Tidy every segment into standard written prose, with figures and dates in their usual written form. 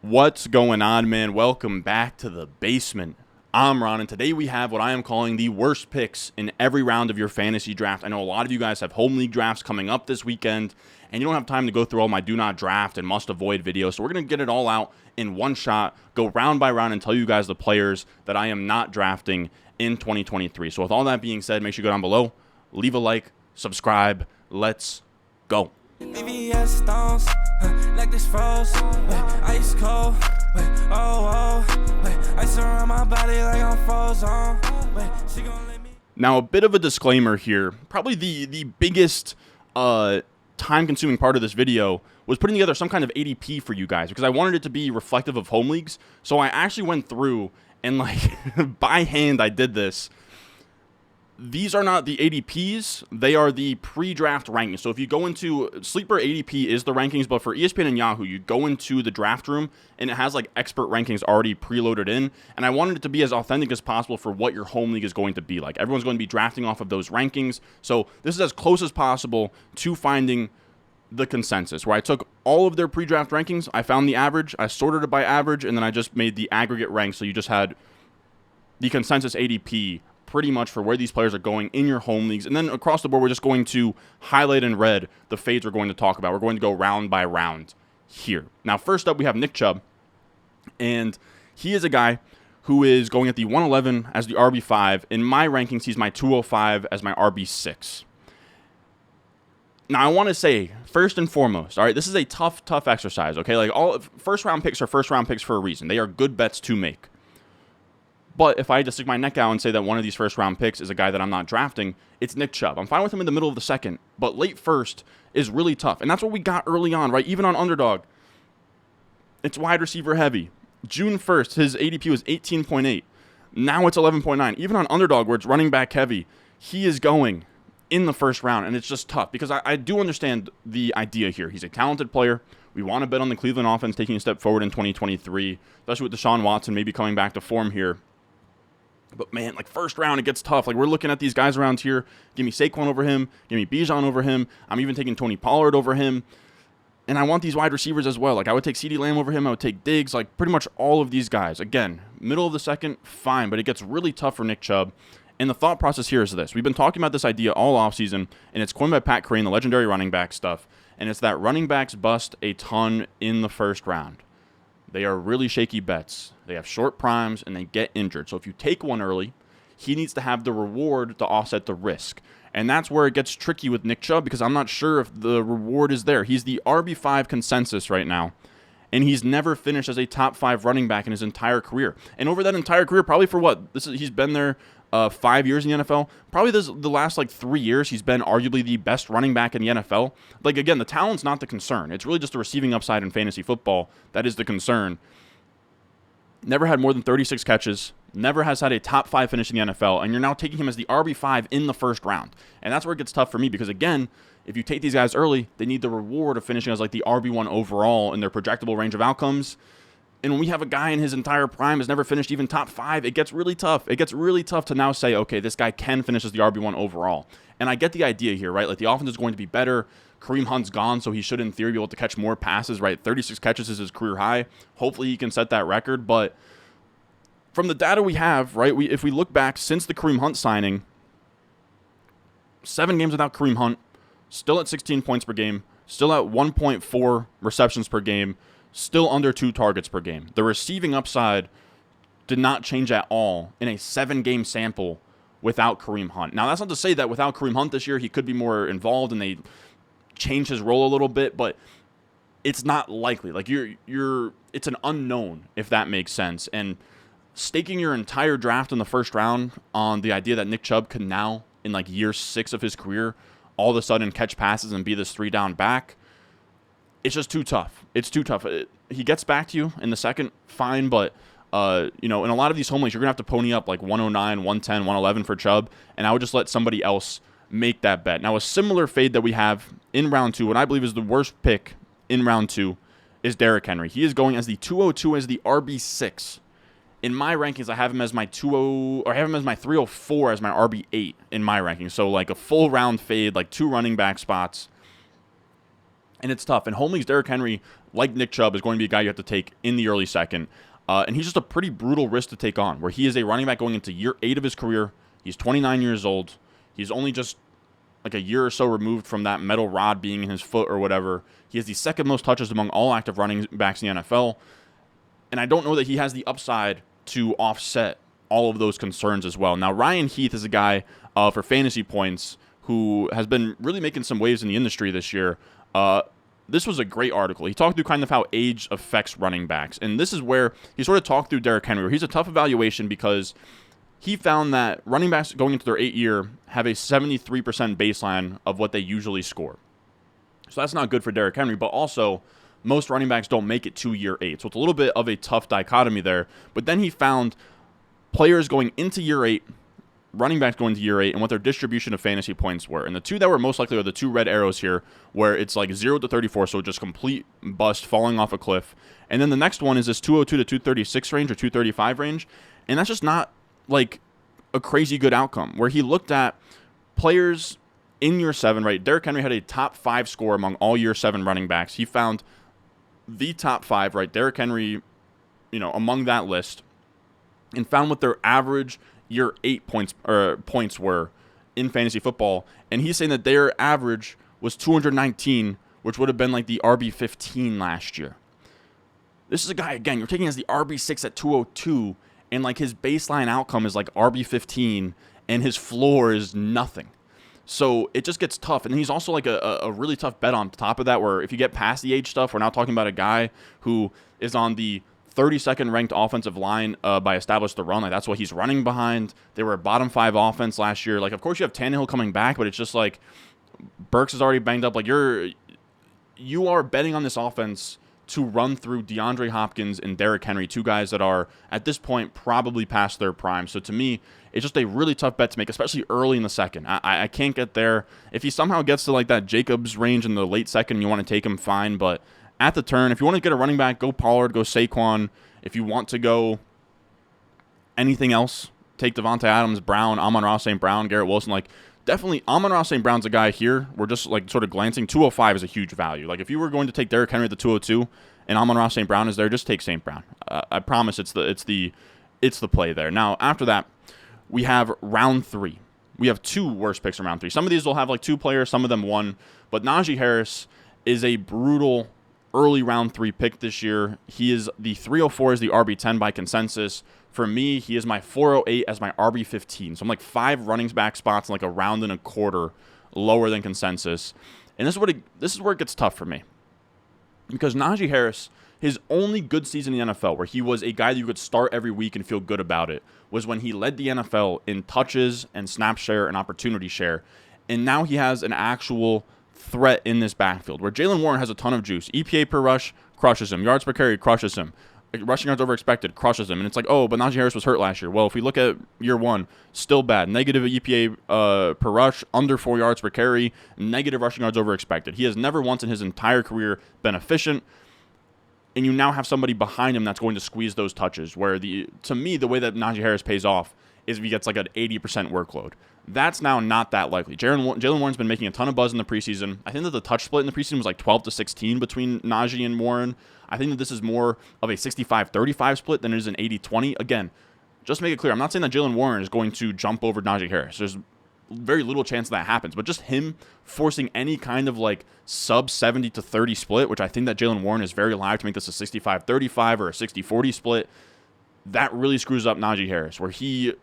What's going on, man? Welcome back to the basement. I'm Ron, and today we have what I am calling the worst picks in every round of your fantasy draft. I know a lot of you guys have home league drafts coming up this weekend, and you don't have time to go through all my do not draft and must avoid videos, so we're going to get it all out in one shot, go round by round, and tell you guys the players that I am not drafting in 2023. So with all that being said, make sure you go down below, leave a like, subscribe, let's go. VVS stones, like this froze, ice cold, ice around my body like I'm frozen, she gon' let me. Now, a bit of a disclaimer here. Probably the biggest time-consuming part of this video was putting together some kind of ADP for you guys because I wanted it to be reflective of home leagues. So I actually went through and, by hand, I did this. These are not the ADPs, they are the pre-draft rankings. So if you go into Sleeper, ADP is the rankings, but for ESPN and Yahoo, you go into the draft room and it has expert rankings already preloaded in. And I wanted it to be as authentic as possible for what your home league is going to be like. Everyone's going to be drafting off of those rankings. So this is as close as possible to finding the consensus, where I took all of their pre-draft rankings, I found the average, I sorted it by average, and then I just made the aggregate rank. So you just had the consensus ADP pretty much for where these players are going in your home leagues. And then across the board, we're just going to highlight in red the fades we're going to talk about. We're going to go round by round here. Now, first up, we have Nick Chubb. And he is a guy who is going at the 111 as the RB5. In my rankings, he's my 205 as my RB6. Now, I want to say, first and foremost, all right, this is a tough exercise, okay? All first-round picks are first-round picks for a reason. They are good bets to make. But if I had to stick my neck out and say that one of these first-round picks is a guy that I'm not drafting, it's Nick Chubb. I'm fine with him in the middle of the second, but late first is really tough. And that's what we got early on, right? Even on Underdog, it's wide receiver heavy. June 1st, his ADP was 18.8. Now it's 11.9. Even on Underdog, where it's running back heavy, he is going in the first round, and it's just tough because I do understand the idea here. He's a talented player. We want to bet on the Cleveland offense taking a step forward in 2023, especially with Deshaun Watson maybe coming back to form here. But, man, first round, it gets tough. We're looking at these guys around here. Give me Saquon over him. Give me Bijan over him. I'm even taking Tony Pollard over him. And I want these wide receivers as well. I would take CeeDee Lamb over him. I would take Diggs. Pretty much all of these guys. Again, middle of the second, fine. But it gets really tough for Nick Chubb. And the thought process here is this. We've been talking about this idea all offseason, and it's coined by Pat Crane, the legendary running back stuff. And it's that running backs bust a ton in the first round. They are really shaky bets. They have short primes, and they get injured. So if you take one early, he needs to have the reward to offset the risk. And that's where it gets tricky with Nick Chubb because I'm not sure if the reward is there. He's the RB5 consensus right now, and he's never finished as a top 5 running back in his entire career. And over that entire career, probably for what? He's been there 5 years in the NFL. Probably the last 3 years, he's been arguably the best running back in the NFL. Again, the talent's not the concern. It's really just the receiving upside in fantasy football that is the concern. Never had more than 36 catches. Never has had a top 5 finish in the NFL. And you're now taking him as the RB5 in the first round. And that's where it gets tough for me because, again, if you take these guys early, they need the reward of finishing as the RB1 overall in their projectable range of outcomes. And when we have a guy in his entire prime has never finished even top 5, it gets really tough. It gets really tough to now say, okay, this guy can finish as the RB1 overall. And I get the idea here, right? The offense is going to be better. Kareem Hunt's gone, so he should, in theory, be able to catch more passes, right? 36 catches is his career high. Hopefully he can set that record. But from the data we have, right, if we look back since the Kareem Hunt signing, 7 games without Kareem Hunt, still at 16 points per game, still at 1.4 receptions per game, still under 2 targets per game. The receiving upside did not change at all in a 7-game sample without Kareem Hunt. Now, that's not to say that without Kareem Hunt this year, he could be more involved and they change his role a little bit, but it's not likely. It's an unknown, if that makes sense. And staking your entire draft in the first round on the idea that Nick Chubb can now, in year 6 of his career, all of a sudden catch passes and be this 3-down back, it's just too tough. It's too tough. He gets back to you in the second, fine, but in a lot of these home leagues, you're going to have to pony up 109, 110, 111 for Chubb, and I would just let somebody else make that bet. Now, a similar fade that we have in round 2, what I believe is the worst pick in round 2, is Derrick Henry. He is going as the 202 as the RB6. In my rankings, I have him as my 304 as my RB8 in my rankings. So a full round fade, 2 running back spots. And it's tough. And home leagues, Derrick Henry, like Nick Chubb, is going to be a guy you have to take in the early second. And he's just a pretty brutal risk to take on, where he is a running back going into year 8 of his career. He's 29 years old. He's only just like a year or so removed from that metal rod being in his foot or whatever. He has the second most touches among all active running backs in the NFL. And I don't know that he has the upside to offset all of those concerns as well. Now, Ryan Heath is a guy for fantasy points who has been really making some waves in the industry this year. This was a great article. He talked through kind of how age affects running backs. And this is where he sort of talked through Derrick Henry, where he's a tough evaluation because he found that running backs going into their 8th year have a 73% baseline of what they usually score. So that's not good for Derrick Henry, but also most running backs don't make it to year 8. So it's a little bit of a tough dichotomy there. But then he found players going into year 8, running backs going to year 8, and what their distribution of fantasy points were. And the two that were most likely are the 2 red arrows here, where it's like 0 to 34, so just complete bust, falling off a cliff. And then the next one is this 202 to 236 range or 235 range. And that's just not like a crazy good outcome, where he looked at players in year 7, right? Derrick Henry had a top 5 score among all year 7 running backs. He found the top 5, right? Derrick Henry, among that list, and found what their average year 8 points were in fantasy football. And he's saying that their average was 219, which would have been like the RB15 last year. This is a guy, again, you're taking as the RB6 at 202, and like his baseline outcome is like RB15, and his floor is nothing. So it just gets tough. And he's also like a really tough bet on top of that, where if you get past the age stuff, we're now talking about a guy who is on the 32nd ranked offensive line by established the run. Like, that's what he's running behind. They were a bottom 5 offense last year. Like, of course you have Tannehill coming back, but it's just like Burks is already banged up. Like, you are betting on this offense to run through DeAndre Hopkins and Derrick Henry, 2 guys that are, at this point, probably past their prime. So to me, it's just a really tough bet to make, especially early in the second. I can't get there. If he somehow gets to like that Jacobs range in the late second and you want to take him, fine. But at the turn, if you want to get a running back, go Pollard, go Saquon. If you want to go anything else, take Devontae Adams, Brown, Amon-Ra St. Brown, Garrett Wilson. Like, definitely Amon-Ra St. Brown's a guy here. We're just like sort of glancing. 205 is a huge value. Like, if you were going to take Derrick Henry at the 202 and Amon-Ra St. Brown is there, just take St. Brown. I promise it's the play there. Now, after that, we have round 3. We have 2 worst picks in round 3. Some of these will have like 2 players, some of them 1. But Najee Harris is a brutal early round 3 pick this year. He is the 304 is the RB10 by consensus. For me, he is my 408 as my RB15. So I'm like 5 running back spots and like a round and a quarter lower than consensus. And this is where it gets tough for me. Because Najee Harris, his only good season in the NFL, where he was a guy that you could start every week and feel good about it, was when he led the NFL in touches and snap share and opportunity share. And now he has an actual threat in this backfield, where Jaylen Warren has a ton of juice. EPA per rush crushes him. Yards per carry crushes him. Rushing yards over expected crushes him. And it's like, oh, but Najee Harris was hurt last year. Well, if we look at year 1, still bad. Negative EPA per rush, under 4 yards per carry, negative rushing yards over expected. He has never once in his entire career been efficient. And you now have somebody behind him that's going to squeeze those touches, where to me, the way that Najee Harris pays off is if he gets like an 80% workload. That's now not that likely. Jaylen Warren's been making a ton of buzz in the preseason. I think that the touch split in the preseason was like 12 to 16 between Najee and Warren. I think that this is more of a 65-35 split than it is an 80-20. Again, just to make it clear, I'm not saying that Jaylen Warren is going to jump over Najee Harris. There's very little chance that happens, but just him forcing any kind of like sub 70 to 30 split, which I think that Jaylen Warren is very live to make this a 65-35 or a 60-40 split, that really screws up Najee Harris, where he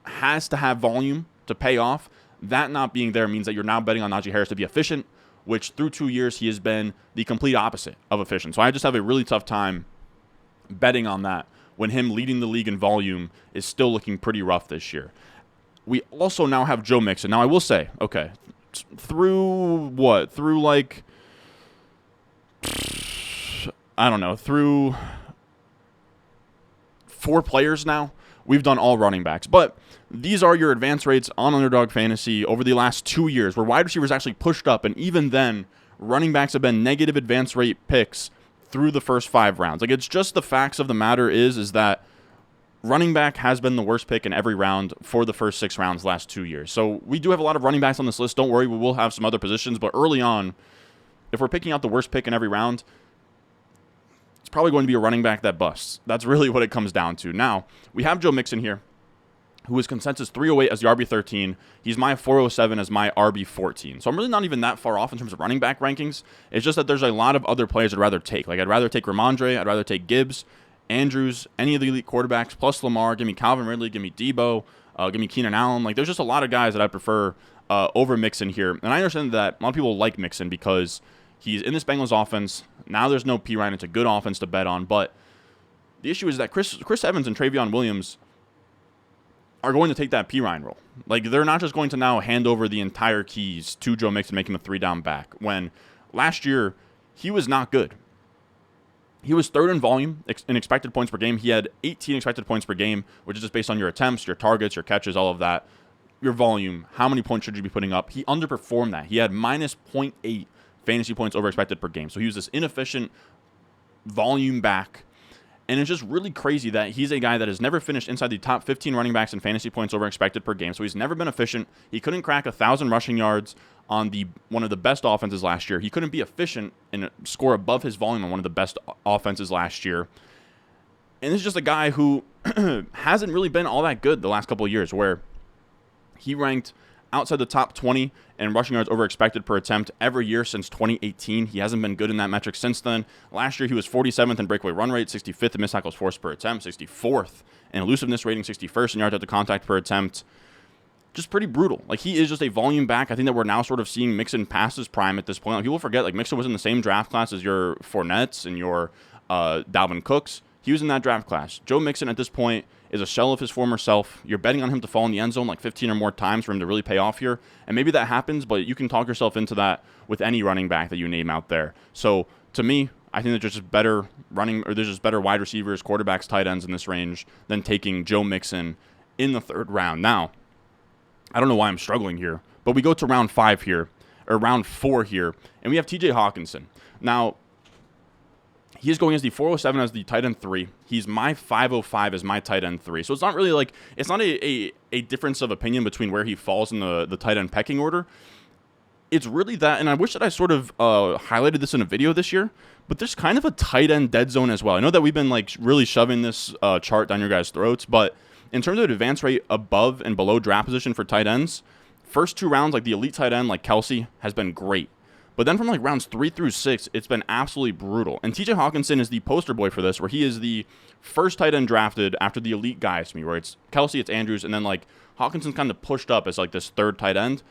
has to have volume to pay off. That not being there means that you're now betting on Najee Harris to be efficient, which through 2 years he has been the complete opposite of efficient. So I just have a really tough time betting on that when him leading the league in volume is still looking pretty rough this year. We also now have Joe Mixon. Now I will say, okay, through like, I don't know, through 4 players now, we've done all running backs. But these are your advance rates on Underdog Fantasy over the last 2 years, where wide receivers actually pushed up, and even then, running backs have been negative advance rate picks through the first 5 rounds. Like, it's just the facts of the matter is that running back has been the worst pick in every round for the first 6 rounds last 2 years. So we do have a lot of running backs on this list. Don't worry, we will have some other positions, but early on, if we're picking out the worst pick in every round, it's probably going to be a running back that busts. That's really what it comes down to. Now, we have Joe Mixon here, who is consensus 308 as the RB13. He's my 407 as my RB14. So I'm really not even that far off in terms of running back rankings. It's just that there's a lot of other players I'd rather take. Like, I'd rather take Ramondre, I'd rather take Gibbs, Andrews, any of the elite quarterbacks, plus Lamar. Give me Calvin Ridley, give me Debo, give me Keenan Allen. Like, there's just a lot of guys that I prefer over Mixon here. And I understand that a lot of people like Mixon because he's in this Bengals offense. Now there's no P. Ryan. It's a good offense to bet on. But the issue is that Chris Evans and Travion Williams are going to take that P. Ryan role. Like, they're not just going to now hand over the entire keys to Joe Mixon, make him a 3-down back. When last year, he was not good. He was third in volume in expected points per game. He had 18 expected points per game, which is just based on your attempts, your targets, your catches, all of that. Your volume, how many points should you be putting up? He underperformed that. He had minus 0.8 fantasy points over expected per game. So he was this inefficient volume back. And it's just really crazy that he's a guy that has never finished inside the top 15 running backs in fantasy points over expected per game. So he's never been efficient. He couldn't crack 1,000 rushing yards on one of the best offenses last year. He couldn't be efficient and score above his volume on one of the best offenses last year. And this is just a guy who hasn't really been all that good the last couple of years, where he ranked outside the top 20 in rushing yards over expected per attempt every year since 2018. He hasn't been good in that metric since then. Last year, he was 47th in breakaway run rate, 65th in missed tackles forced per attempt, 64th in elusiveness rating, 61st in yards after contact per attempt. Just pretty brutal. Like, he is just a volume back. I think that we're now sort of seeing Mixon past his prime at this point. Like, people forget, like, Mixon was in the same draft class as your Fournettes and your Dalvin Cooks. He was in that draft class. Joe Mixon at this point is a shell of his former self. You're betting on him to fall in the end zone like 15 or more times for him to really pay off here. And maybe that happens, but you can talk yourself into that with any running back that you name out there. So to me, I think that there's just better there's just better wide receivers, quarterbacks, tight ends in this range than taking Joe Mixon in the 3rd round. Now, I don't know why I'm struggling here, but we go to round 5 here, or round 4 here, and we have TJ Hawkinson. Now, he is going as the 407 as the tight end 3. He's my 505 as my tight end 3. So it's not really like, it's not a difference of opinion between where he falls in the tight end pecking order. It's really that, and I wish that I sort of highlighted this in a video this year, but there's kind of a tight end dead zone as well. I know that we've been like really shoving this chart down your guys' throats, but in terms of advance rate above and below draft position for tight ends, first 2 rounds, like the elite tight end like Kelsey has been great. But then from like rounds 3 through 6, it's been absolutely brutal. And TJ Hawkinson is the poster boy for this, where he is the first tight end drafted after the elite guys to me, where it's Kelsey, it's Andrews, and then like Hawkinson's kind of pushed up as like this 3rd tight end.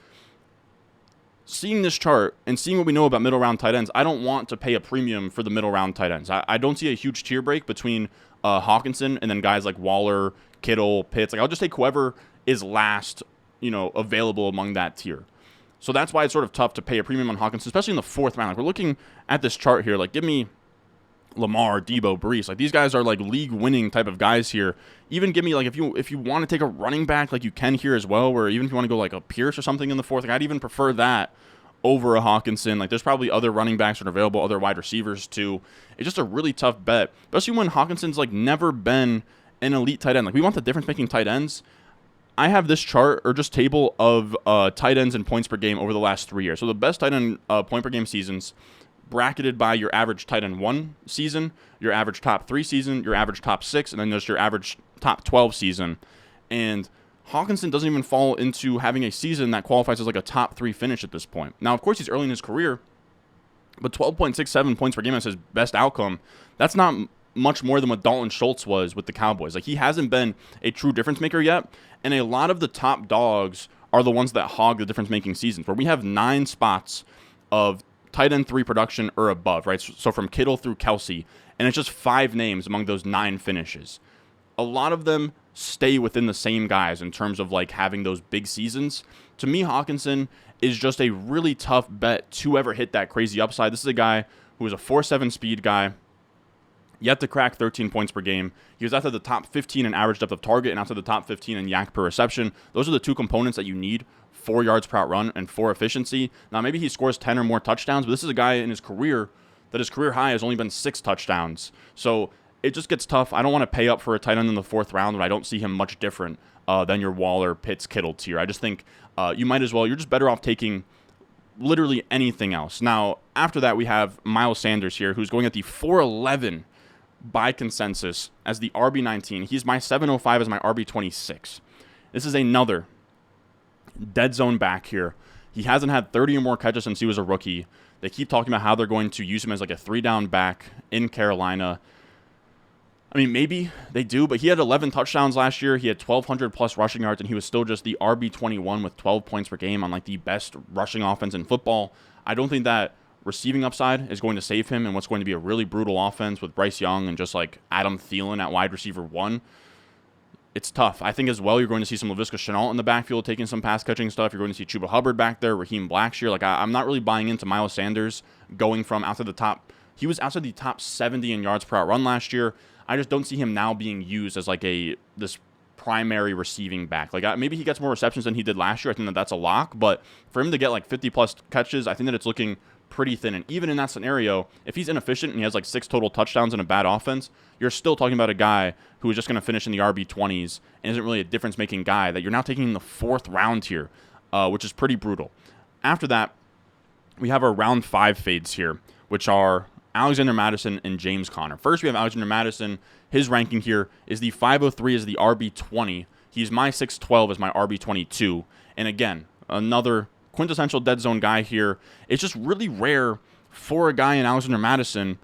Seeing this chart and seeing what we know about middle round tight ends, I don't want to pay a premium for the middle round tight ends. I don't see a huge tier break between Hawkinson and then guys like Waller, Kittle, Pitts. Like, I'll just take whoever is last, available among that tier. So that's why it's sort of tough to pay a premium on Hawkinson, especially in the 4th round. Like, we're looking at this chart here. Like, give me Lamar, Debo, Brees. Like, these guys are like league-winning type of guys here. Even give me, like, if you want to take a running back, like you can here as well, where even if you want to go like a Pierce or something in the 4th, like, I'd even prefer that over a Hawkinson. Like, there's probably other running backs that are available, other wide receivers too. It's just a really tough bet, especially when Hawkinson's like never been an elite tight end. Like, we want the difference-making tight ends. I have this chart or just table of tight ends and points per game over the last 3 years. So the best tight end point per game seasons bracketed by your average tight end 1 season, your average top 3 season, your average top 6, and then there's your average top 12 season. And Hawkinson doesn't even fall into having a season that qualifies as like a top 3 finish at this point. Now, of course, he's early in his career, but 12.67 points per game as his best outcome, that's not much more than what Dalton Schultz was with the Cowboys. Like, he hasn't been a true difference maker yet, and a lot of the top dogs are the ones that hog the difference-making seasons, where we have 9 spots of tight end 3 production or above, right? So from Kittle through Kelsey, and it's just 5 names among those 9 finishes. A lot of them stay within the same guys in terms of like having those big seasons. To me, Hawkinson is just a really tough bet to ever hit that crazy upside. This is a guy who is a 4.7 speed guy, yet to crack 13 points per game. He was outside the top 15 in average depth of target and outside the top 15 in yak per reception. Those are the 2 components that you need: 4 yards per out run and 4 efficiency. Now, maybe he scores 10 or more touchdowns, but this is a guy in his career that his career high has only been 6 touchdowns. So it just gets tough. I don't want to pay up for a tight end in the 4th round when I don't see him much different than your Waller, Pitts, Kittle tier. I just think you might as well. You're just better off taking literally anything else. Now, after that, we have Miles Sanders here, who's going at the 411 by consensus as the RB19. He's my 705 as my RB26. This is another dead zone back here. He hasn't had 30 or more catches since he was a rookie. They keep talking about how they're going to use him as like a 3-down back in Carolina. I mean, maybe they do, but he had 11 touchdowns last year. He had 1,200 plus rushing yards, and he was still just the RB21 with 12 points per game on like the best rushing offense in football. I don't think that receiving upside is going to save him in what's going to be a really brutal offense with Bryce Young and just like Adam Thielen at wide receiver 1. It's tough. I think as well you're going to see some Laviska Shenault in the backfield taking some pass-catching stuff. You're going to see Chuba Hubbard back there, Raheem Blackshear. Like, I'm not really buying into Miles Sanders going from outside the top. He was outside the top 70 in yards per out run last year. I just don't see him now being used as like this primary receiving back. Like, maybe he gets more receptions than he did last year. I think that's a lock. But for him to get like 50-plus catches, I think that it's looking pretty thin. And even in that scenario, if he's inefficient and he has like 6 total touchdowns in a bad offense, you're still talking about a guy who is just going to finish in the RB20s and isn't really a difference-making guy that you're now taking in the 4th round here, which is pretty brutal. After that, we have our round 5 fades here, which are Alexander Mattison and James Conner. First, we have Alexander Mattison. His ranking here is the 503 as the RB20. He's my 612 as my RB22. And again, another quintessential dead zone guy here. It's just really rare for a guy in Alexander Mattison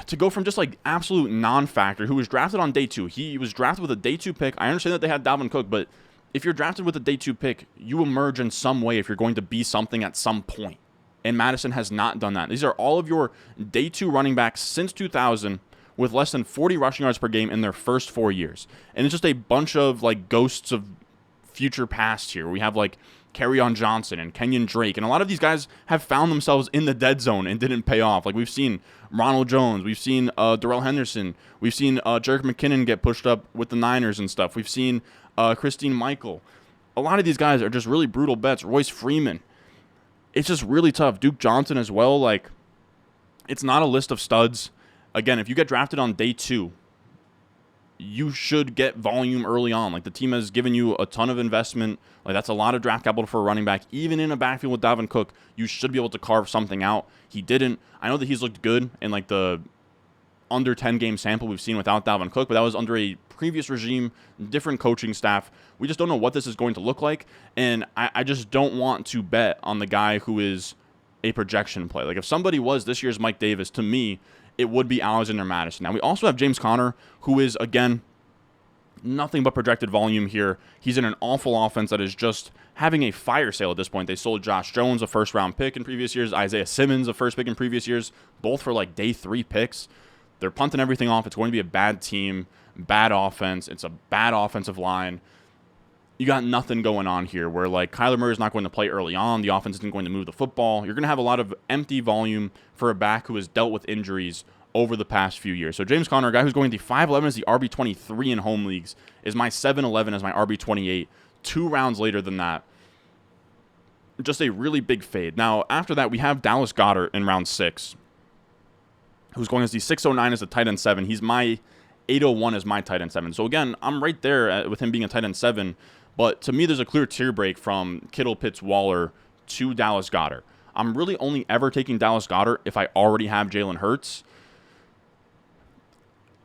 to go from just like absolute non-factor who was drafted on day 2. He was drafted with a day 2 pick. I understand that they had Dalvin Cook, but if you're drafted with a day 2 pick, you emerge in some way if you're going to be something at some point. And Madison has not done that. These are all of your day 2 running backs since 2000 with less than 40 rushing yards per game in their first 4 years. And it's just a bunch of like ghosts of future past here. We have like Kerryon Johnson and Kenyon Drake. And a lot of these guys have found themselves in the dead zone and didn't pay off. Like we've seen Ronald Jones. We've seen Darrell Henderson. We've seen Jerick McKinnon get pushed up with the Niners and stuff. We've seen Christine Michael. A lot of these guys are just really brutal bets. Royce Freeman. It's just really tough. Duke Johnson as well. Like, it's not a list of studs. Again, if you get drafted on day 2, you should get volume early on. Like, the team has given you a ton of investment. Like, that's a lot of draft capital for a running back. Even in a backfield with Dalvin Cook, you should be able to carve something out. He didn't. I know that he's looked good in, like, the under 10-game sample we've seen without Dalvin Cook, but that was under a previous regime, different coaching staff. We just don't know what this is going to look like, and I just don't want to bet on the guy who is a projection play. Like, if somebody was this year's Mike Davis, to me, it would be Alexander Mattison. Now, we also have James Conner, who is, again, nothing but projected volume here. He's in an awful offense that is just having a fire sale at this point. They sold Josh Jones, a first-round pick in previous years, Isaiah Simmons, a first pick in previous years, both for, like, day 3 picks. They're punting everything off. It's going to be a bad team, bad offense. It's a bad offensive line. You got nothing going on here where, like, Kyler Murray is not going to play early on. The offense isn't going to move the football. You're going to have a lot of empty volume for a back who has dealt with injuries over the past few years. So James Conner, a guy who's going the 5'11 as the RB23 in home leagues, is my 7'11 as my RB28. 2 rounds later than that. Just a really big fade. Now, after that, we have Dallas Goedert in round 6. Who's going as the 609 as the tight end 7. He's my 801 as my tight end 7. So again, I'm right there with him being a tight end 7. But to me, there's a clear tier break from Kittle, Pitts, Waller to Dallas Goedert. I'm really only ever taking Dallas Goedert if I already have Jalen Hurts.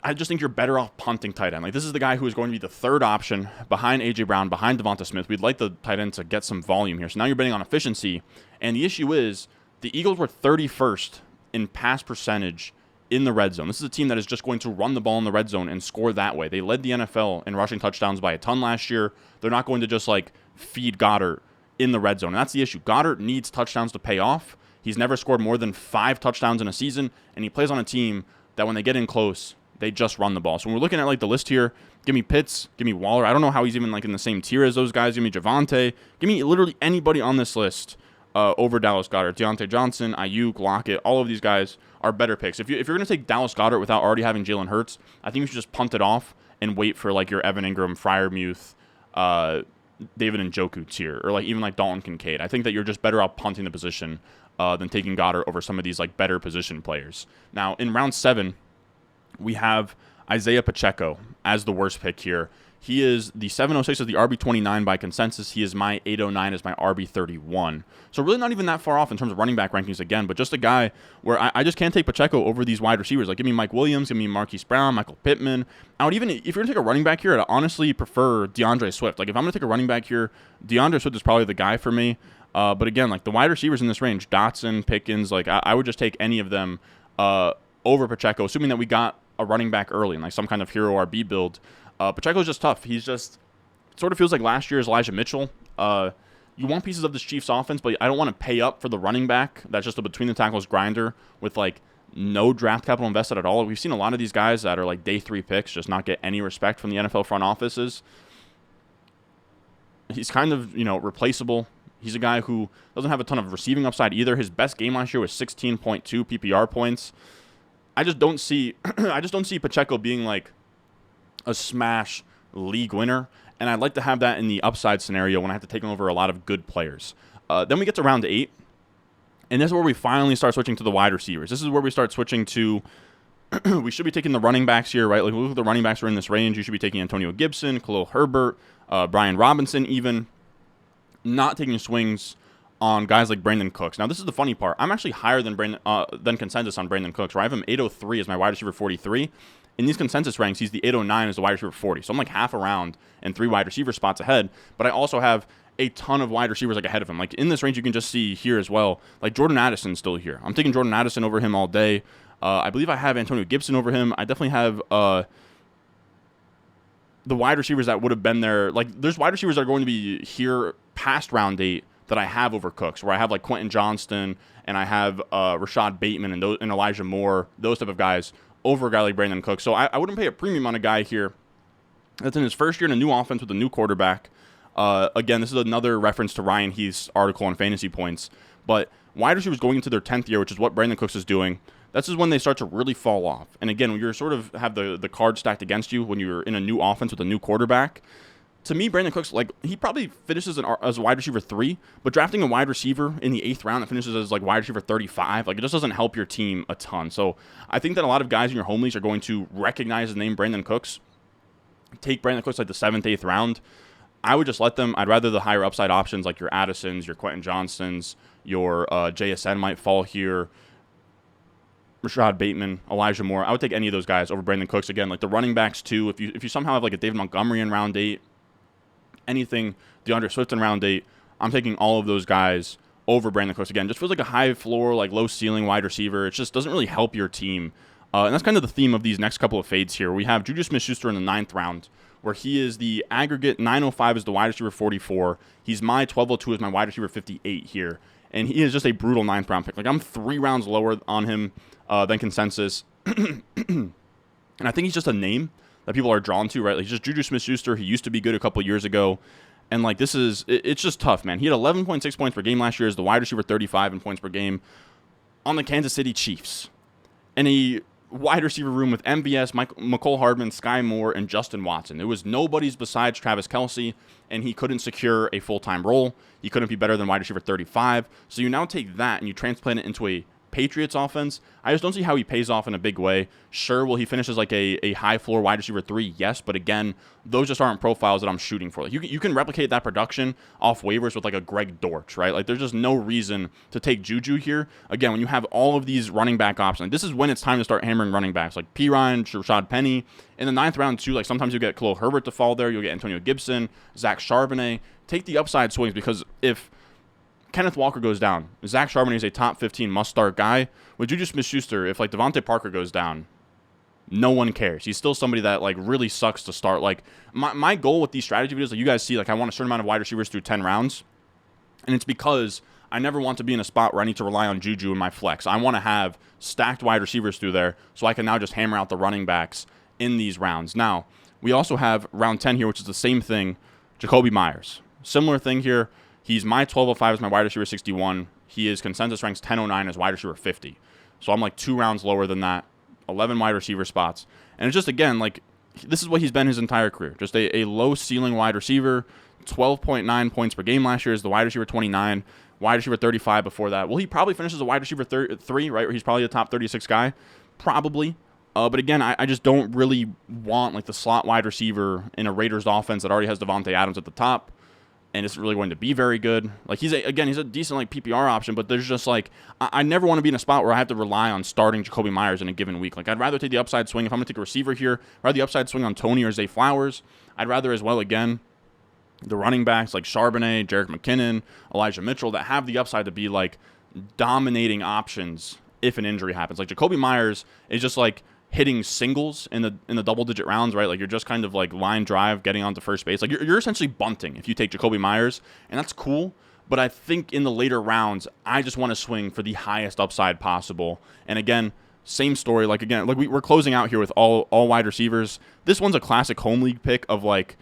I just think you're better off punting tight end. Like, this is the guy who is going to be the 3rd option behind A.J. Brown, behind Devonta Smith. We'd like the tight end to get some volume here. So now you're betting on efficiency. And the issue is the Eagles were 31st in pass percentage in the red zone. This is a team that is just going to run the ball in the red zone and score that way. They led the NFL in rushing touchdowns by a ton last year. They're not going to just, like, feed Goddard in the red zone. And that's the issue. Goddard needs touchdowns to pay off. He's never scored more than 5 touchdowns in a season, and he plays on a team that when they get in close, they just run the ball. So when we're looking at, like, the list here, give me Pitts, give me Waller. I don't know how he's even, like, in the same tier as those guys. Give me Javonte. Give me literally anybody on this list over Dallas Goedert. Deontay Johnson, Ayuk, Lockett, all of these guys are better picks. If you're going to take Dallas Goedert without already having Jalen Hurts, I think you should just punt it off and wait for, like, your Evan Ingram, Freiermuth, David Njoku tier, or, like, even, like, Dalton Kincaid. I think that you're just better off punting the position than taking Goddard over some of these, like, better position players. Now, in round 7, we have Isaiah Pacheco as the worst pick here. He is the 706 as the RB29 by consensus. He is my 809 as my RB31. So really not even that far off in terms of running back rankings again, but just a guy where I just can't take Pacheco over these wide receivers. Like, give me Mike Williams, give me Marquise Brown, Michael Pittman. I would even, if you're going to take a running back here, I'd honestly prefer DeAndre Swift. Like, if I'm going to take a running back here, DeAndre Swift is probably the guy for me. But again, like the wide receivers in this range, Dotson, Pickens, like I would just take any of them over Pacheco, assuming that we got a running back early in like some kind of hero RB build. Pacheco's just tough. He's just sort of feels like last year's Elijah Mitchell. You want pieces of this Chiefs offense, but I don't want to pay up for the running back. That's just a between the tackles grinder with like no draft capital invested at all. We've seen a lot of these guys that are like day 3 picks just not get any respect from the NFL front offices. He's kind of, replaceable. He's a guy who doesn't have a ton of receiving upside either. His best game last year was 16.2 PPR points. I just don't see Pacheco being like a smash league winner, and I'd like to have that in the upside scenario when I have to take over a lot of good players. Then we get to round 8, and this is where we finally start switching to the wide receivers. This is where we start switching to we should be taking the running backs here, right? Like, look at the running backs are in this range. You should be taking Antonio Gibson, Khalil Herbert, Brian Robinson even. Not taking swings on guys like Brandon Cooks. Now, this is the funny part. I'm actually higher than consensus on Brandon Cooks, where I have him 803 as my wide receiver 43. In these consensus ranks, he's the 809 as the wide receiver 40. So I'm like half a round and 3 wide receiver spots ahead. But I also have a ton of wide receivers like ahead of him. Like in this range, you can just see here as well. Like Jordan Addison's still here. I'm taking Jordan Addison over him all day. I believe I have Antonio Gibson over him. I definitely have the wide receivers that would have been there. Like there's wide receivers that are going to be here past round 8 that I have over Cooks, where I have like Quentin Johnston and I have Rashad Bateman and Elijah Moore, those type of guys over a guy like Brandon Cooks. So I wouldn't pay a premium on a guy here that's in his first year in a new offense with a new quarterback. Again, this is another reference to Ryan Heath's article on Fantasy Points. But wide receivers going into their 10th year, which is what Brandon Cooks is doing, this is when they start to really fall off. And again, when you're sort of have the card stacked against you when you're in a new offense with a new quarterback, to me, Brandon Cooks, like he probably finishes as a wide receiver 3, but drafting a wide receiver in the 8th round that finishes as like wide receiver 35, like it just doesn't help your team a ton. So I think that a lot of guys in your home leagues are going to recognize the name Brandon Cooks, take Brandon Cooks like the 7th, 8th round. I would just let them. I'd rather the higher upside options like your Addisons, your Quentin Johnstons, your JSN might fall here. Rashad Bateman, Elijah Moore. I would take any of those guys over Brandon Cooks. Again, like the running backs too. If you somehow have like a David Montgomery in round 8, anything DeAndre Swift in round 8, I'm taking all of those guys over Brandon Cooks. Again, just feels like a high floor, like low ceiling wide receiver. It just doesn't really help your team. And that's kind of the theme of these next couple of fades here. We have Juju Smith-Schuster in the 9th round, where he is the aggregate 905 as the wide receiver 44. He's my 1202 as my wide receiver 58 here. And he is just a brutal 9th round pick. Like I'm 3 rounds lower on him than consensus. And I think he's just a name that people are drawn to, right? Like he's just Juju Smith-Schuster. He used to be good a couple years ago. And like it's just tough, man. He had 11.6 points per game last year as the wide receiver 35 in points per game on the Kansas City Chiefs. And a wide receiver room with MVS, McCole Hardman, Sky Moore, and Justin Watson. There was nobody's besides Travis Kelce, and he couldn't secure a full-time role. He couldn't be better than wide receiver 35. So you now take that and you transplant it into a Patriots offense. I just don't see how he pays off in a big way. Sure, will he finish as like a high floor wide receiver 3? Yes, but again, those just aren't profiles that I'm shooting for. Like you can replicate that production off waivers with like a Greg Dortch, right? Like there's just no reason to take Juju here. Again, when you have all of these running back options, like this is when it's time to start hammering running backs like P. Ryan, Rashad Penny. In the 9th round too, like sometimes you get Khalil Herbert to fall there. You'll get Antonio Gibson, Zach Charbonnet. Take the upside swings, because if Kenneth Walker goes down, Zach Charbonnet is a top 15 must-start guy. With Juju Smith-Schuster, if like Devontae Parker goes down, no one cares. He's still somebody that like really sucks to start. Like my goal with these strategy videos, like you guys see, like I want a certain amount of wide receivers through 10 rounds, and it's because I never want to be in a spot where I need to rely on Juju in my flex. I want to have stacked wide receivers through there so I can now just hammer out the running backs in these rounds. Now, we also have round 10 here, which is the same thing, Jacoby Myers. Similar thing here. He's my 1205 as my wide receiver 61. He is consensus ranks 1009 as wide receiver 50. So I'm like 2 rounds lower than that. 11 wide receiver spots. And it's just, again, like this is what he's been his entire career. Just a low ceiling wide receiver. 12.9 points per game last year is the wide receiver 29. Wide receiver 35 before that. Well, he probably finishes a wide receiver 3, right? Where he's probably a top 36 guy. Probably. But again, I just don't really want like the slot wide receiver in a Raiders offense that already has Devontae Adams at the top and isn't really going to be very good. Like he's a decent like PPR option, but there's just like I never want to be in a spot where I have to rely on starting Jacoby Myers in a given week. Like I'd rather take the upside swing if I'm going to take a receiver here. I'd rather the upside swing on Tony or Zay Flowers. I'd rather as well again the running backs like Charbonnet, Jerick McKinnon, Elijah Mitchell that have the upside to be like dominating options if an injury happens. Like Jacoby Myers is just like hitting singles in the double-digit rounds, right? Like you're just kind of like line drive, getting onto first base. Like you're essentially bunting if you take Jacoby Myers, and that's cool. But I think in the later rounds, I just want to swing for the highest upside possible. And again, same story. Like again, like we're closing out here with all wide receivers. This one's a classic home league pick of like,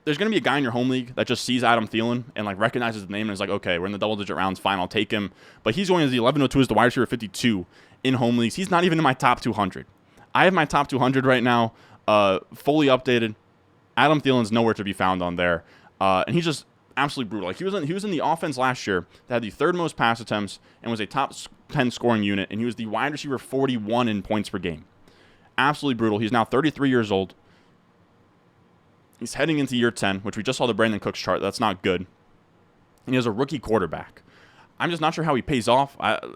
there's going to be a guy in your home league that just sees Adam Thielen and like recognizes the name and is like, okay, we're in the double-digit rounds, fine, I'll take him. But he's going as the 1102 as the wide receiver 52 in home leagues. He's not even in my top 200. I have my top 200 right now, fully updated. Adam Thielen's nowhere to be found on there, and he's just absolutely brutal. Like he was in the offense last year that had the third most pass attempts and was a top 10 scoring unit, and he was the wide receiver 41 in points per game. Absolutely brutal. He's now 33 years old. He's heading into year 10, which we just saw the Brandon Cooks chart. That's not good. And he has a rookie quarterback. I'm just not sure how he pays off.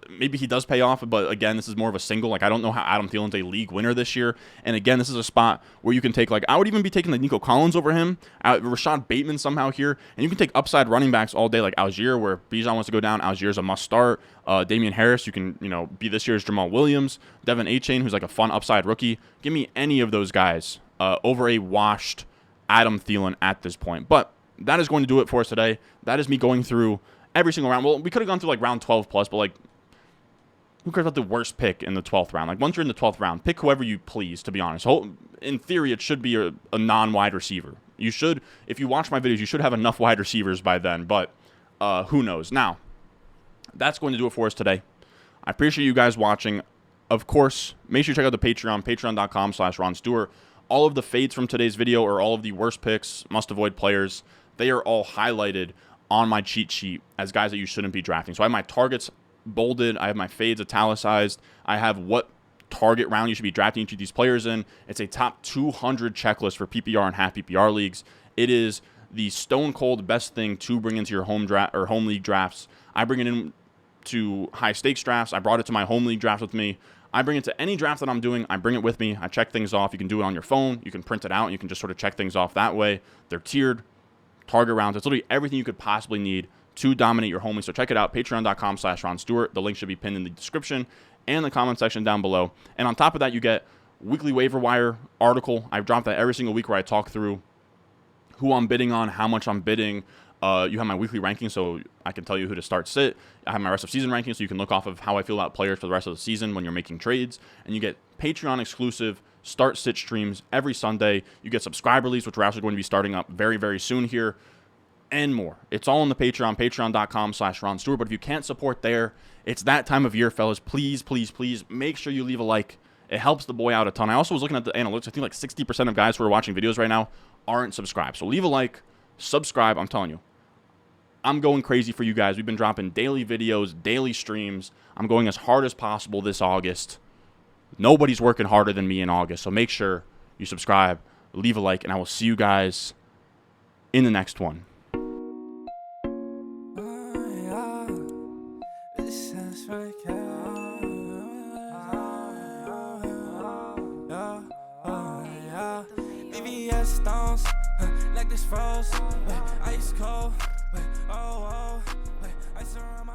Maybe he does pay off, but again, this is more of a single. Like I don't know how Adam Thielen's a league winner this year. And again, this is a spot where you can take like I would even be taking like Nico Collins over him, Rashad Bateman somehow here, and you can take upside running backs all day like Algier, where Bijan wants to go down. Algier's a must start. Damian Harris, you can be this year's Jamal Williams, Devin Achane, who's like a fun upside rookie. Give me any of those guys over a washed Adam Thielen at this point. But that is going to do it for us today. That is me going through every single round. Well, we could have gone through like round 12 plus, but like, who cares about the worst pick in the 12th round? Like, once you're in the 12th round, pick whoever you please, to be honest. In theory, it should be a non-wide receiver. You should, if you watch my videos, you should have enough wide receivers by then, but who knows? Now, that's going to do it for us today. I appreciate you guys watching. Of course, make sure you check out the Patreon, patreon.com/Ron Stewart. All of the fades from today's video or all of the worst picks, must-avoid players, they are all highlighted on my cheat sheet as guys that you shouldn't be drafting. So I have my targets bolded. I have my fades italicized. I have what target round you should be drafting each of these players in. It's a top 200 checklist for PPR and half PPR leagues. It is the stone cold best thing to bring into your home draft or home league drafts. I bring it in to high stakes drafts. I brought it to my home league draft with me. I bring it to any draft that I'm doing. I bring it with me. I check things off. You can do it on your phone. You can print it out. And you can just sort of check things off that way. They're tiered. Target rounds. It's literally everything you could possibly need to dominate your home league. So check it out, patreon.com/Ron Stewart. The link should be pinned in the description and the comment section down below. And on top of that, you get weekly waiver wire article. I've dropped that every single week where I talk through who I'm bidding on, how much I'm bidding. You have my weekly ranking, so I can tell you who to start sit. I have my rest of season ranking, so you can look off of how I feel about players for the rest of the season when you're making trades. And you get Patreon exclusive start sit streams every Sunday. You get subscriber leads, which we're actually going to be starting up very, very soon here, and more. It's all on the Patreon, patreon.com/Ron Stewart. But if you can't support there, it's that time of year, fellas. Please, please, please make sure you leave a like. It helps the boy out a ton. I also was looking at the analytics. I think like 60% of guys who are watching videos right now aren't subscribed. So leave a like, subscribe. I'm telling you, I'm going crazy for you guys. We've been dropping daily videos, daily streams. I'm going as hard as possible this August. Nobody's working harder than me in August. So make sure you subscribe, leave a like, and I will see you guys in the next one. Stones, like this froze, ice cold, ice around my